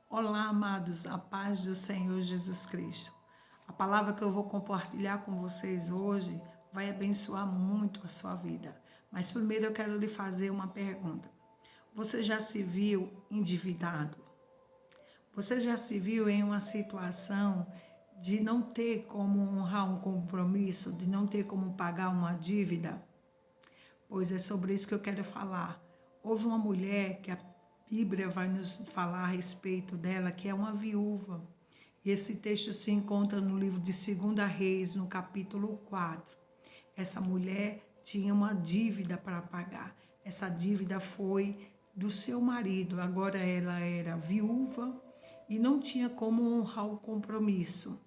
Olá, amados, a paz do Senhor Jesus Cristo. A palavra que eu vou compartilhar com vocês hoje vai abençoar muito a sua vida. Mas primeiro eu quero lhe fazer uma pergunta. Você já se viu endividado? Você já se viu em uma situação de não ter como honrar um compromisso, de não ter como pagar uma dívida? Pois é sobre isso que eu quero falar. Houve uma mulher que a Bíblia vai nos falar a respeito dela, que é uma viúva. E esse texto se encontra no livro de 2 Reis, no capítulo 4. Essa mulher tinha uma dívida para pagar. Essa dívida foi do seu marido. Agora ela era viúva e não tinha como honrar o compromisso.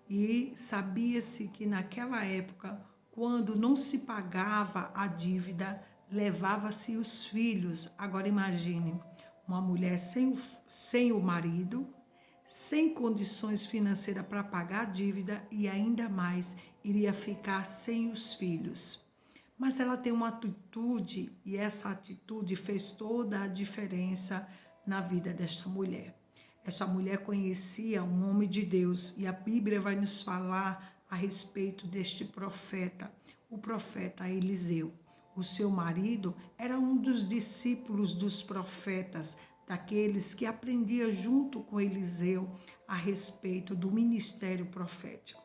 E sabia-se que naquela época, quando não se pagava a dívida, levava-se os filhos. Agora imagine, uma mulher sem o marido, sem condições financeiras para pagar a dívida e ainda mais iria ficar sem os filhos. Mas ela tem uma atitude e essa atitude fez toda a diferença na vida desta mulher. Essa mulher conhecia um homem de Deus e a Bíblia vai nos falar a respeito deste profeta, o profeta Eliseu. O seu marido era um dos discípulos dos profetas, daqueles que aprendia junto com Eliseu a respeito do ministério profético.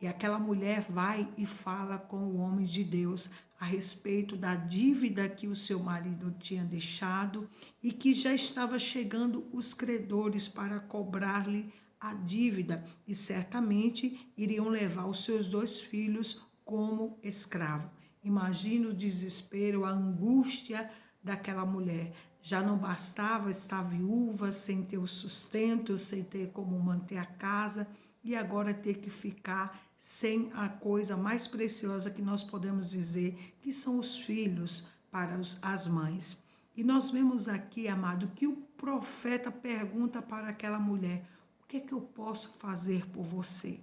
E aquela mulher vai e fala com o homem de Deus a respeito da dívida que o seu marido tinha deixado e que já estava chegando os credores para cobrar-lhe a dívida e certamente iriam levar os seus 2 filhos como escravo. Imagina o desespero, a angústia daquela mulher. Já não bastava estar viúva, sem ter o sustento, sem ter como manter a casa, e agora ter que ficar sem a coisa mais preciosa que nós podemos dizer, que são os filhos para as mães. E nós vemos aqui, amado, que o profeta pergunta para aquela mulher: o que é que eu posso fazer por você?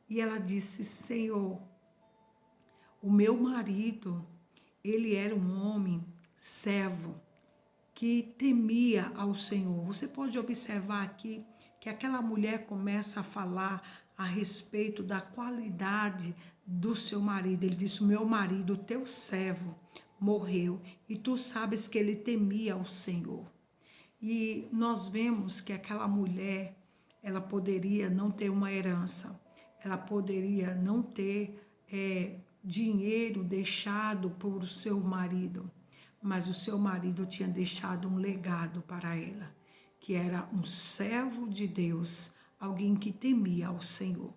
E ela disse: Senhor, o meu marido, ele era um homem servo, que temia ao Senhor. Você pode observar aqui que aquela mulher começa a falar a respeito da qualidade do seu marido. Ele disse: meu marido, teu servo, morreu e tu sabes que ele temia ao Senhor. E nós vemos que aquela mulher, ela poderia não ter uma herança, ela poderia não ter dinheiro deixado por seu marido, mas o seu marido tinha deixado um legado para ela, que era um servo de Deus, alguém que temia ao Senhor.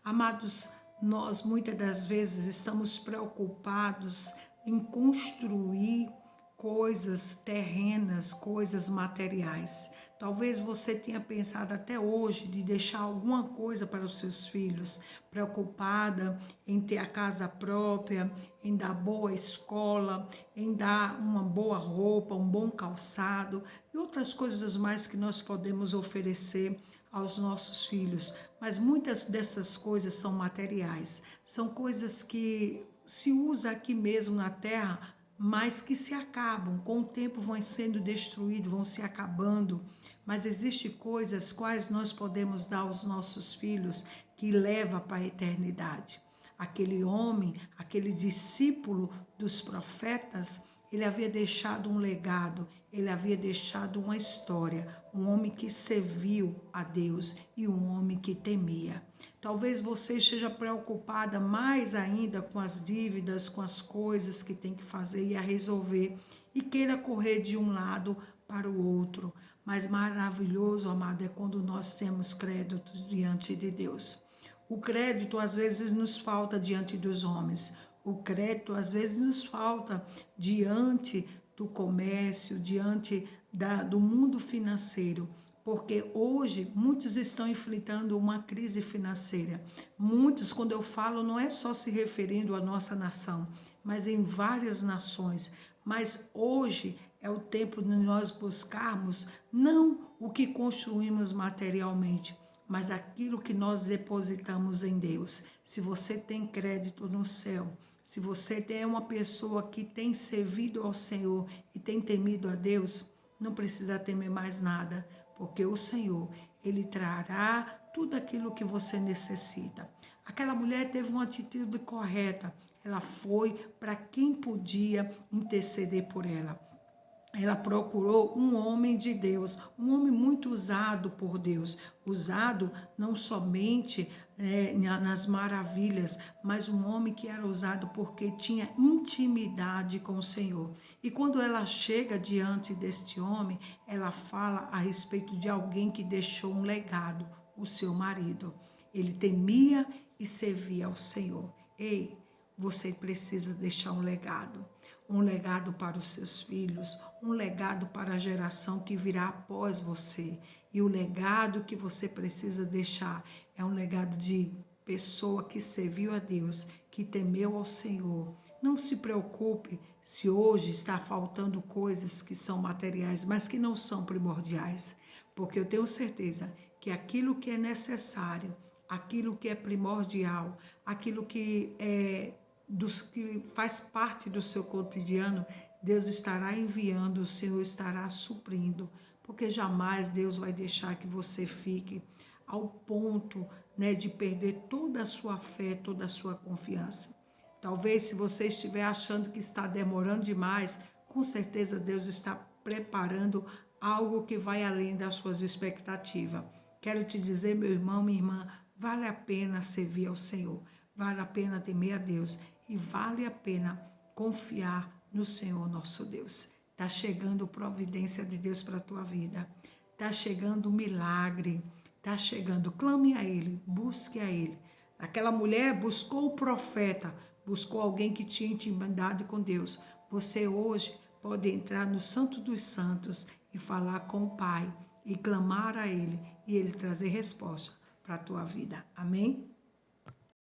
Amados, nós muitas das vezes estamos preocupados em construir coisas terrenas, coisas materiais. Talvez você tenha pensado até hoje de deixar alguma coisa para os seus filhos, preocupada em ter a casa própria, em dar boa escola, em dar uma boa roupa, um bom calçado e outras coisas mais que nós podemos oferecer aos nossos filhos. Mas muitas dessas coisas são materiais, são coisas que se usa aqui mesmo na terra, mas que se acabam, com o tempo vão sendo destruídos, vão se acabando. Mas existem coisas quais nós podemos dar aos nossos filhos que leva para a eternidade. Aquele homem, aquele discípulo dos profetas, ele havia deixado um legado, ele havia deixado uma história, um homem que serviu a Deus e um homem que temia. Talvez você esteja preocupada mais ainda com as dívidas, com as coisas que tem que fazer e a resolver, e queira correr de um lado para o outro. Mas maravilhoso, amado, é quando nós temos créditos diante de Deus. O crédito às vezes nos falta diante dos homens. O crédito às vezes nos falta diante do comércio, diante do mundo financeiro. Porque hoje muitos estão enfrentando uma crise financeira. Muitos, quando eu falo, não é só se referindo à nossa nação, mas em várias nações. Mas hoje é o tempo de nós buscarmos não o que construímos materialmente, mas aquilo que nós depositamos em Deus. Se você tem crédito no céu, se você é uma pessoa que tem servido ao Senhor e tem temido a Deus, não precisa temer mais nada, porque o Senhor, Ele trará tudo aquilo que você necessita. Aquela mulher teve uma atitude correta, ela foi para quem podia interceder por ela. Ela procurou um homem de Deus, um homem muito usado por Deus, usado não somente nas maravilhas, mas um homem que era usado porque tinha intimidade com o Senhor. E quando ela chega diante deste homem, ela fala a respeito de alguém que deixou um legado, o seu marido. Ele temia e servia ao Senhor. Ei, você precisa deixar um legado para os seus filhos, um legado para a geração que virá após você. E o legado que você precisa deixar é um legado de pessoa que serviu a Deus, que temeu ao Senhor. Não se preocupe se hoje está faltando coisas que são materiais, mas que não são primordiais, porque eu tenho certeza que aquilo que é necessário, aquilo que é primordial, aquilo que que faz parte do seu cotidiano, Deus estará enviando, o Senhor estará suprindo, porque jamais Deus vai deixar que você fique ao ponto de perder toda a sua fé, toda a sua confiança. Talvez se você estiver achando que está demorando demais, com certeza Deus está preparando algo que vai além das suas expectativas. Quero te dizer, meu irmão, minha irmã, vale a pena servir ao Senhor, vale a pena temer a Deus e vale a pena confiar no Senhor nosso Deus. Está chegando providência de Deus para a tua vida, está chegando milagre, está chegando, clame a Ele, busque a Ele. Aquela mulher buscou o profeta, buscou alguém que tinha intimidade com Deus. Você hoje pode entrar no Santo dos Santos e falar com o Pai e clamar a Ele e Ele trazer resposta para a tua vida. Amém?